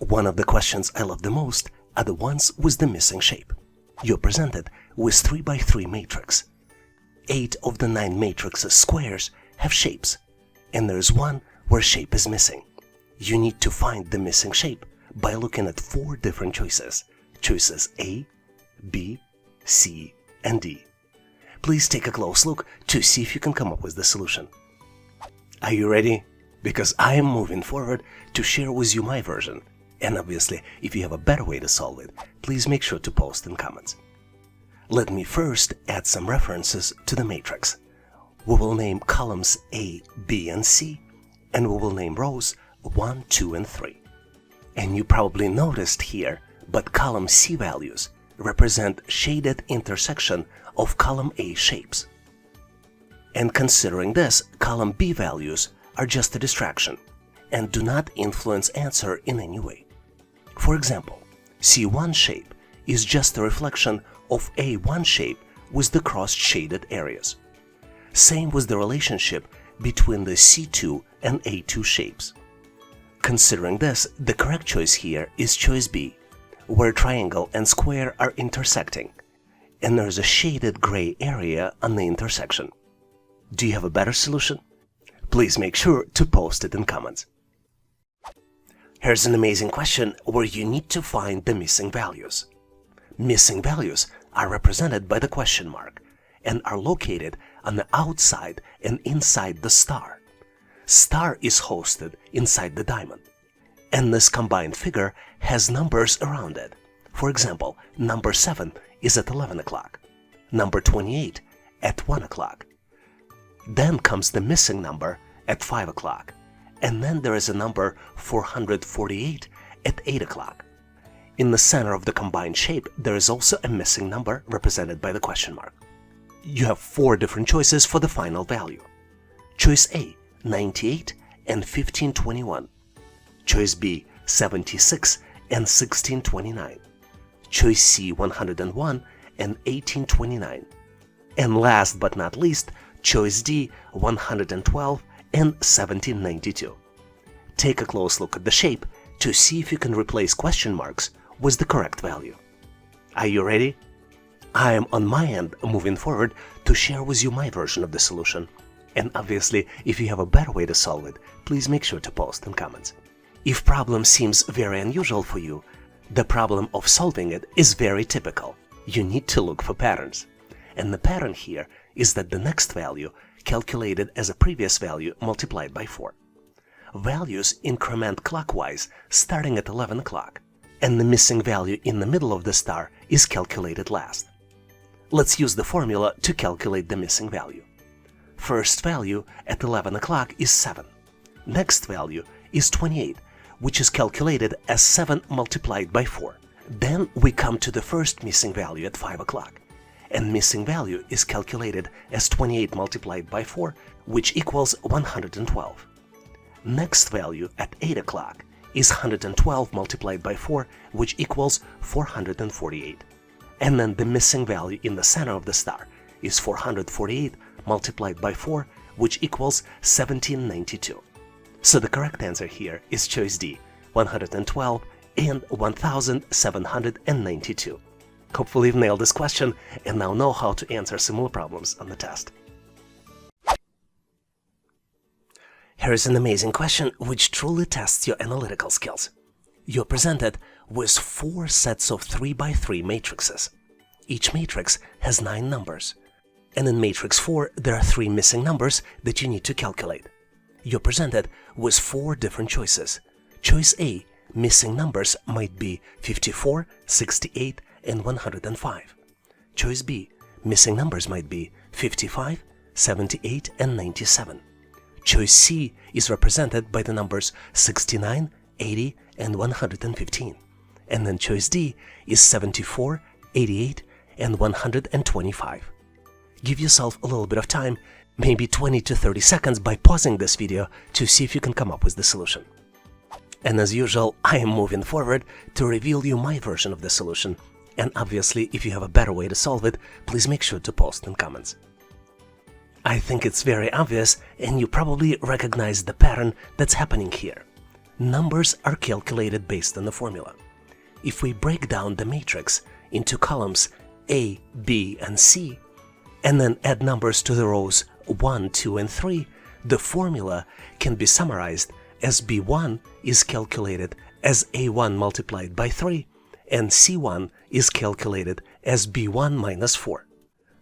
One of the questions I love the most are the ones with the missing shape. You're presented with 3x3 matrix. 8 of the 9 matrix's squares have shapes, and there's one where shape is missing. You need to find the missing shape by looking at 4 different choices. Choices A, B, C, and D. Please take a close look to see if you can come up with the solution. Are you ready? Because I am moving forward to share with you my version. And obviously, if you have a better way to solve it, please make sure to post in comments. Let me first add some references to the matrix. We will name columns A, B, and C, and we will name rows 1, 2, and 3. And you probably noticed here, but column C values represent shaded intersection of column A shapes. And considering this, column B values are just a distraction and do not influence answer in any way. For example, C1 shape is just a reflection of A1 shape with the crossed shaded areas. Same with the relationship between the C2 and A2 shapes. Considering this, the correct choice here is choice B, where triangle and square are intersecting, and there's a shaded gray area on the intersection. Do you have a better solution? Please make sure to post it in comments. Here's an amazing question where you need to find the missing values. Missing values are represented by the question mark and are located on the outside and inside the star. Star is hosted inside the diamond, and this combined figure has numbers around it. For example, number 7 is at 11 o'clock, number 28 at 1 o'clock. Then comes the missing number at 5 o'clock, and then there is a number 448 at 8 o'clock. In the center of the combined shape, there is also a missing number represented by the question mark. You have 4 different choices for the final value. Choice A, 98 and 1521. Choice B, 76 and 1629. Choice C, 101 and 1829. And last but not least, choice D, 112 and 1792. Take a close look at the shape to see if you can replace question marks with the correct value. Are you ready? I am on my end moving forward to share with you my version of the solution. And obviously, if you have a better way to solve it, please make sure to post in comments. If problem seems very unusual for you, the problem of solving it is very typical. You need to look for patterns. And the pattern here is that the next value calculated as a previous value multiplied by 4. Values increment clockwise starting at 11 o'clock, and the missing value in the middle of the star is calculated last. Let's use the formula to calculate the missing value. First value at 11 o'clock is 7. Next value is 28, which is calculated as 7 multiplied by 4. Then we come to the first missing value at 5 o'clock. And missing value is calculated as 28 multiplied by 4, which equals 112. Next value at 8 o'clock is 112 multiplied by 4, which equals 448. And then the missing value in the center of the star is 448 multiplied by 4, which equals 1792. So the correct answer here is choice D, 112 and 1792. Hopefully you've nailed this question and now know how to answer similar problems on the test. Here is an amazing question which truly tests your analytical skills. You're presented with 4 sets of 3x3 matrices. Each matrix has 9 numbers. And in matrix 4, there are 3 missing numbers that you need to calculate. You're presented with 4 different choices. Choice A, missing numbers might be 54, 68, and 105. Choice B, missing numbers might be 55, 78, and 97. Choice C is represented by the numbers 69, 80, and 115. And then choice D is 74, 88, and 125. Give yourself a little bit of time, maybe 20 to 30 seconds by pausing this video to see if you can come up with the solution. And as usual, I am moving forward to reveal you my version of the solution. And obviously, if you have a better way to solve it, please make sure to post in comments. I think it's very obvious, and you probably recognize the pattern that's happening here. Numbers are calculated based on the formula. If we break down the matrix into columns A, B, and C, and then add numbers to the rows 1, 2, and 3, the formula can be summarized as B1 is calculated as A1 multiplied by 3, and C1 is calculated as B1 minus 4.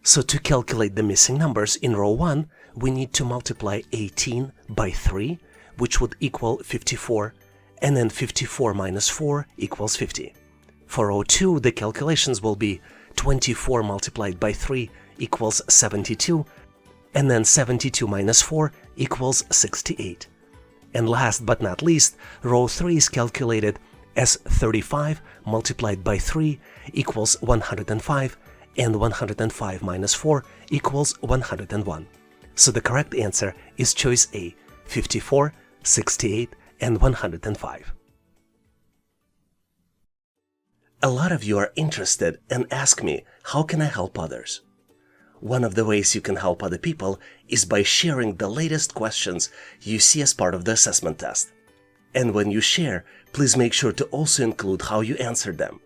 So to calculate the missing numbers in row 1, we need to multiply 18 by 3, which would equal 54, and then 54 minus 4 equals 50. For row 2, the calculations will be 24 multiplied by 3 equals 72, and then 72 minus 4 equals 68. And last but not least, row 3 is calculated as 35 multiplied by 3 equals 105, and 105 minus 4 equals 101. So the correct answer is choice A, 54, 68, and 105. A lot of you are interested and ask me, how can I help others? One of the ways you can help other people is by sharing the latest questions you see as part of the assessment test. And when you share, please make sure to also include how you answered them.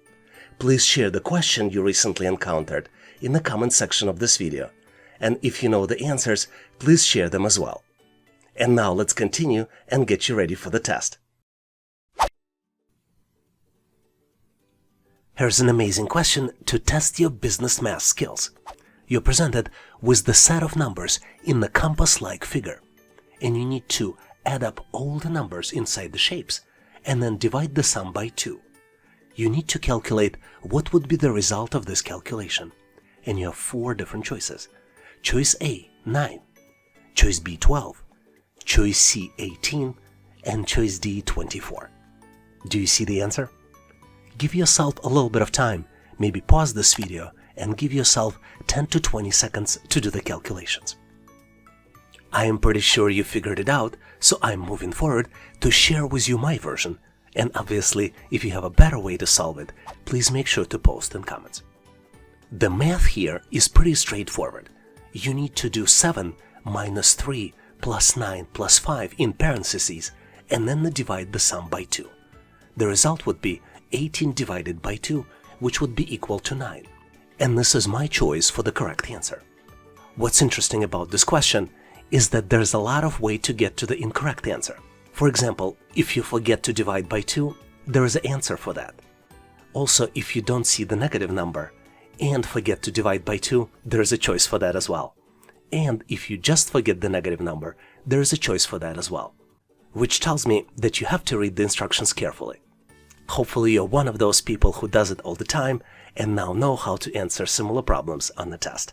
Please share the question you recently encountered in the comment section of this video. And if you know the answers, please share them as well. And now let's continue and get you ready for the test. Here's an amazing question to test your business math skills. You're presented with the set of numbers in the compass-like figure, and you need to add up all the numbers inside the shapes and then divide the sum by 2. You need to calculate what would be the result of this calculation, and you have 4 different choices. Choice A, 9, choice B, 12, choice C, 18, and choice D, 24. Do you see the answer? Give yourself a little bit of time, maybe pause this video and give yourself 10 to 20 seconds to do the calculations. I am pretty sure you figured it out, so I'm moving forward to share with you my version, and obviously if you have a better way to solve it, please make sure to post in comments. The math here is pretty straightforward. You need to do 7 minus 3 plus 9 plus 5 in parentheses, and then divide the sum by 2. The result would be 18 divided by 2, which would be equal to 9. And this is my choice for the correct answer. What's interesting about this question is that there's a lot of way to get to the incorrect answer. For example, if you forget to divide by 2, there is an answer for that. Also, if you don't see the negative number and forget to divide by 2, there is a choice for that as well. And if you just forget the negative number, there is a choice for that as well. Which tells me that you have to read the instructions carefully. Hopefully you're one of those people who does it all the time and now know how to answer similar problems on the test.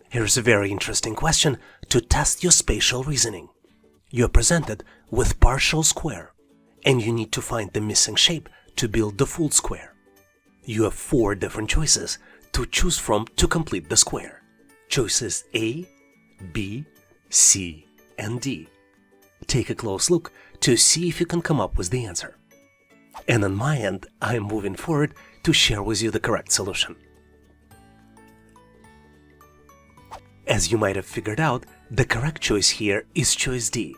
Here's a very interesting question to test your spatial reasoning. You're presented with partial square, and you need to find the missing shape to build the full square. You have 4 different choices to choose from to complete the square. Choices A, B, C, and D. Take a close look to see if you can come up with the answer. And on my end, I am moving forward to share with you the correct solution. As you might have figured out, the correct choice here is choice D.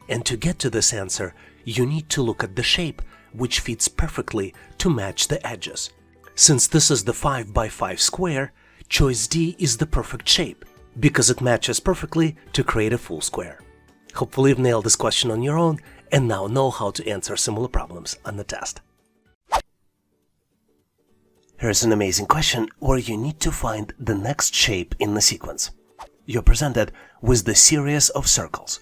And to get to this answer, you need to look at the shape which fits perfectly to match the edges. Since this is the 5 by 5 square, choice D is the perfect shape because it matches perfectly to create a full square. Hopefully you've nailed this question on your own and now know how to answer similar problems on the test. Here's an amazing question where you need to find the next shape in the sequence. You're presented with the series of circles.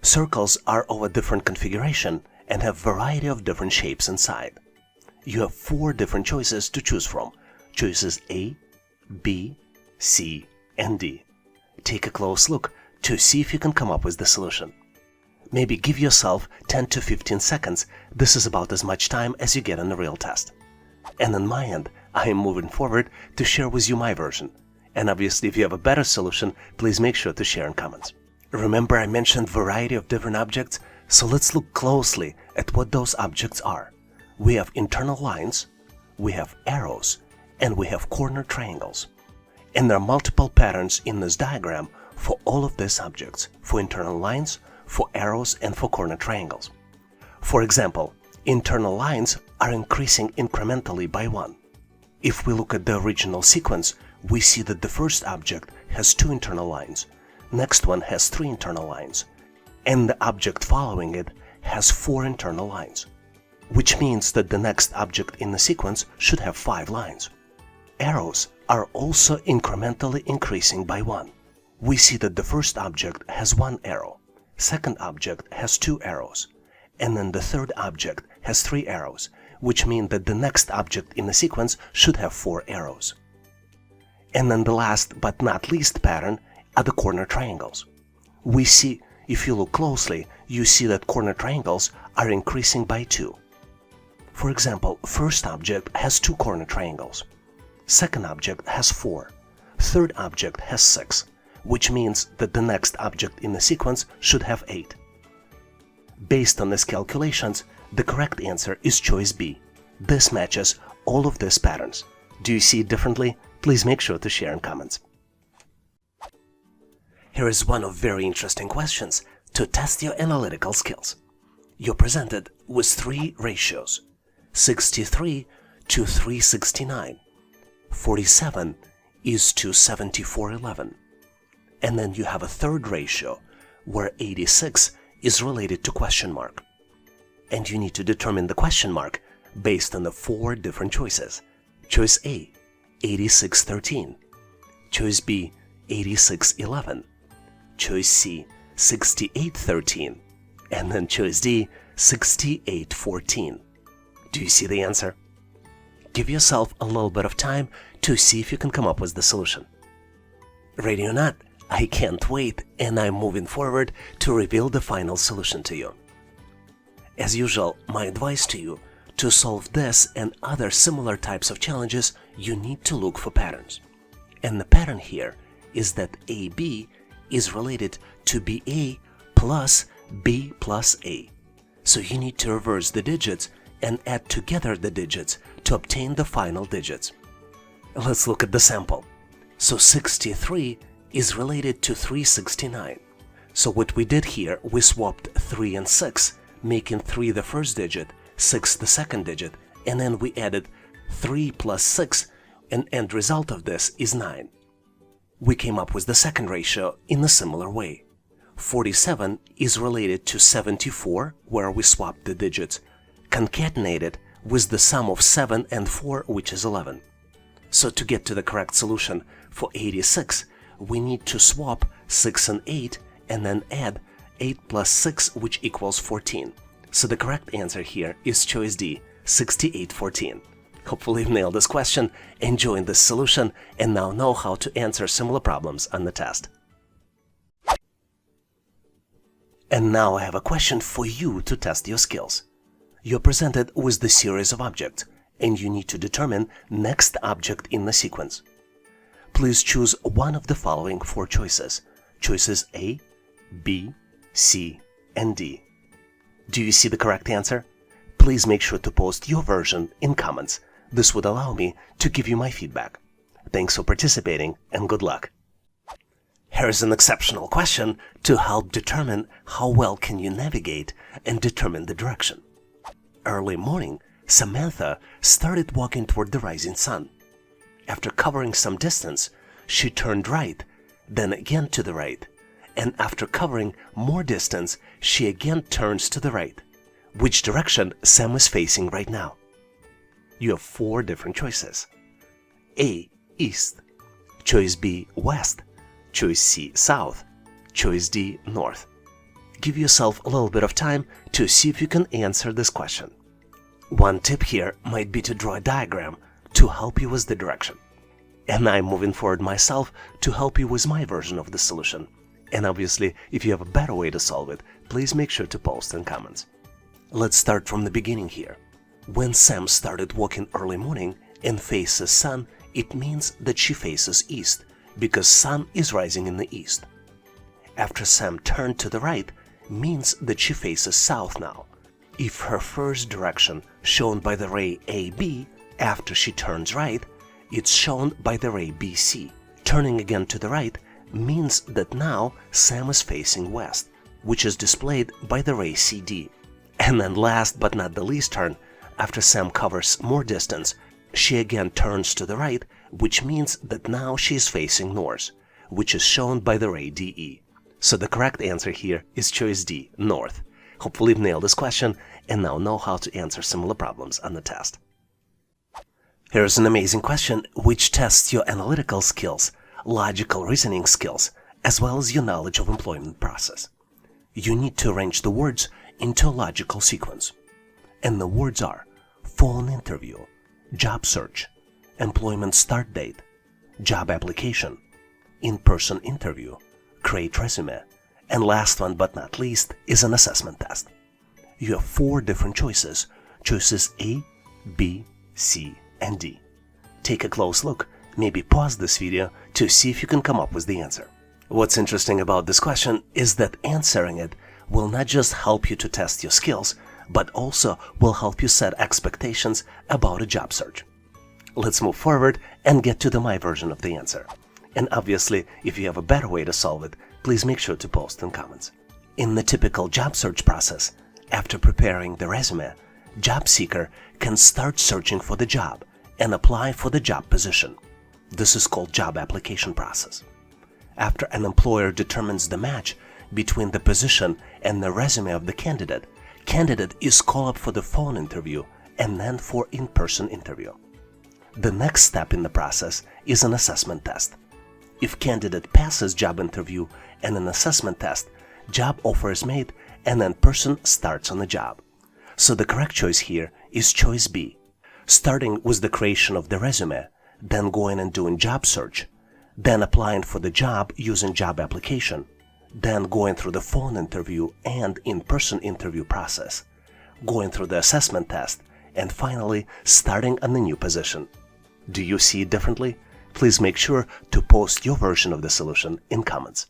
Circles are of a different configuration and have a variety of different shapes inside. You have 4 different choices to choose from. Choices A, B, C, and D. Take a close look to see if you can come up with the solution. Maybe give yourself 10 to 15 seconds. This is about as much time as you get on the real test. And on my end, I am moving forward to share with you my version. And obviously, if you have a better solution, please make sure to share in comments. Remember I mentioned variety of different objects, so let's look closely at what those objects are. We have internal lines, we have arrows, and we have corner triangles. And there are multiple patterns in this diagram for all of these objects, for internal lines, for arrows and for corner triangles. For example, internal lines are increasing incrementally by 1. If we look at the original sequence, we see that the first object has 2 internal lines, next one has 3 internal lines, and the object following it has 4 internal lines, which means that the next object in the sequence should have 5 lines. Arrows are also incrementally increasing by 1. We see that the first object has 1 arrow, second object has 2 arrows, and then the third object has 3 arrows, which means that the next object in the sequence should have 4 arrows. And then the last but not least pattern are the corner triangles. We see, if you look closely, you see that corner triangles are increasing by 2. For example, first object has 2 corner triangles, second object has 4, third object has 6, which means that the next object in the sequence should have 8. Based on these calculations, the correct answer is choice B. This matches all of these patterns. Do you see it differently? Please make sure to share in comments. Here is one of very interesting questions to test your analytical skills. You're presented with 3 ratios: 63 to 369, 47 is to 7411, and then you have a third ratio where 86 is related to question mark. And you need to determine the question mark based on the 4 different choices. Choice A, 8613. Choice B, 8611. Choice C, 6813. And then choice D, 6814. Do you see the answer? Give yourself a little bit of time to see if you can come up with the solution. Ready or not, I can't wait, and I'm moving forward to reveal the final solution to you. As usual, my advice to you: to solve this and other similar types of challenges, you need to look for patterns. And the pattern here is that AB is related to BA plus B plus A. So you need to reverse the digits and add together the digits to obtain the final digits. Let's look at the sample. So 63 is related to 369. So what we did here, we swapped 3 and 6, making 3 the first digit, 6 the second digit, and then we added 3 plus 6, and end result of this is 9. We came up with the second ratio in a similar way. 47 is related to 74, where we swapped the digits, concatenated with the sum of 7 and 4, which is 11. So to get to the correct solution for 86, we need to swap 6 and 8 and then add 8 plus 6, which equals 14. So the correct answer here is choice D, 6814. Hopefully you've nailed this question, enjoying this solution, and now know how to answer similar problems on the test. And now I have a question for you to test your skills. You're presented with the series of objects, and you need to determine next object in the sequence. Please choose one of the following 4 choices. Choices A, B, C, and D. Do you see the correct answer? Please make sure to post your version in comments. This would allow me to give you my feedback. Thanks for participating, and good luck. Here's an exceptional question to help determine how well can you navigate and determine the direction. Early morning, Samantha started walking toward the rising sun. After covering some distance, she turned right, then again to the right, and after covering more distance, she again turns to the right. Which direction Sam is facing right now? You have 4 different choices. A, east. Choice B, west. Choice C, south. Choice D, north. Give yourself a little bit of time to see if you can answer this question. One tip here might be to draw a diagram to help you with the direction. And I'm moving forward myself to help you with my version of the solution. And obviously, if you have a better way to solve it, please make sure to post in comments. Let's start from the beginning here. When Sam started walking early morning and faces sun, it means that she faces east, because sun is rising in the east. After Sam turned to the right, means that she faces south now. If her first direction shown by the ray AB, after she turns right, it's shown by the ray BC. Turning again to the right means that now Sam is facing west. which is displayed by the ray CD. And then last but not the least turn, after Sam covers more distance, she again turns to the right, which means that now she is facing north, which is shown by the ray DE. So the correct answer here is choice D, north. Hopefully you've nailed this question and now know how to answer similar problems on the test. Here's an amazing question which tests your analytical skills, logical reasoning skills, as well as your knowledge of employment process. You need to arrange the words into a logical sequence. And the words are phone interview, job search, employment start date, job application, in-person interview, create resume, and last one but not least is an assessment test. You have 4 different choices, choices A, B, C, and D. Take a close look, maybe pause this video to see if you can come up with the answer. What's interesting about this question is that answering it will not just help you to test your skills, but also will help you set expectations about a job search. Let's move forward and get to my version of the answer. And obviously, if you have a better way to solve it, please make sure to post in comments. In the typical job search process, after preparing the resume, job seeker can start searching for the job and apply for the job position. This is called job application process. After an employer determines the match between the position and the resume of the candidate, candidate is called up for the phone interview and then for in-person interview. The next step in the process is an assessment test. If candidate passes job interview and an assessment test, job offer is made and then person starts on the job. So the correct choice here is choice B. Starting with the creation of the resume, then going and doing job search, then applying for the job using job application, then going through the phone interview and in-person interview process, going through the assessment test, and finally starting on the new position. Do you see it differently? Please make sure to post your version of the solution in comments.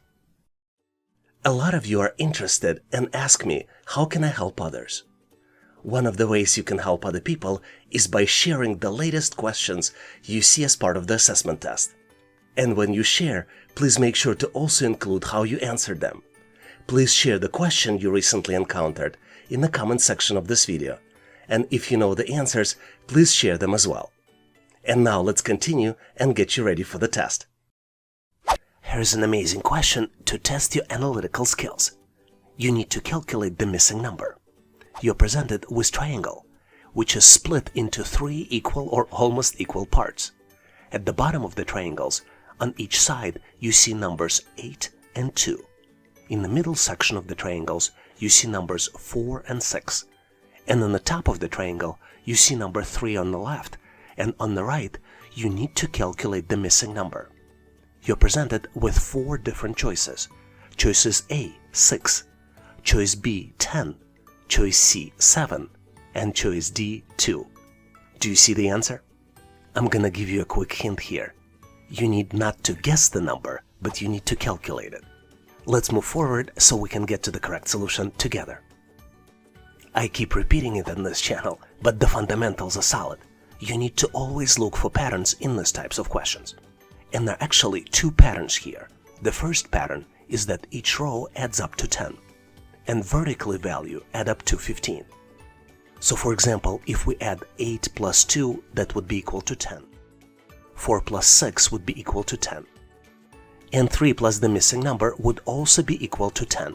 A lot of you are interested and ask me, how can I help others? One of the ways you can help other people is by sharing the latest questions you see as part of the assessment test. And when you share, please make sure to also include how you answered them. Please share the question you recently encountered in the comment section of this video. And if you know the answers, please share them as well. And now let's continue and get you ready for the test. Here's an amazing question to test your analytical skills. You need to calculate the missing number. You're presented with triangle, which is split into 3 equal or almost equal parts. At the bottom of the triangles, on each side, you see numbers 8 and 2. In the middle section of the triangles, you see numbers 4 and 6. And on the top of the triangle, you see number 3 on the left. And on the right, you need to calculate the missing number. You're presented with 4 different choices. Choices A, 6. Choice B, 10. Choice C, 7. And choice D, 2. Do you see the answer? I'm gonna give you a quick hint here. You need not to guess the number, but you need to calculate it. Let's move forward so we can get to the correct solution together. I keep repeating it on this channel, but the fundamentals are solid. You need to always look for patterns in these types of questions. And there are actually 2 patterns here. The first pattern is that each row adds up to 10, and vertically value add up to 15. So for example, if we add 8 plus 2, that would be equal to 10. 4 plus 6 would be equal to 10. And 3 plus the missing number would also be equal to 10.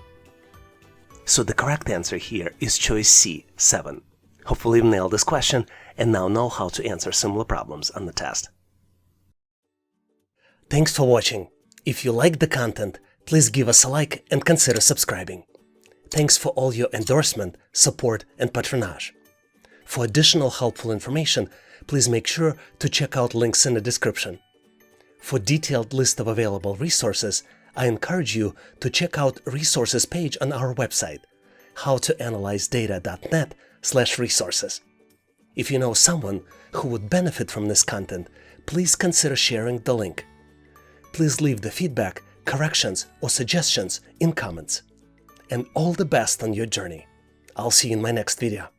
So the correct answer here is choice C, 7. Hopefully you've nailed this question and now know how to answer similar problems on the test. Thanks for watching. If you liked the content, please give us a like and consider subscribing. Thanks for all your endorsement, support, and patronage. For additional helpful information, please make sure to check out links in the description. For detailed list of available resources, I encourage you to check out resources page on our website, howtoanalyzedata.net/resources. If you know someone who would benefit from this content, please consider sharing the link. Please leave the feedback, corrections, or suggestions in comments. And all the best on your journey. I'll see you in my next video.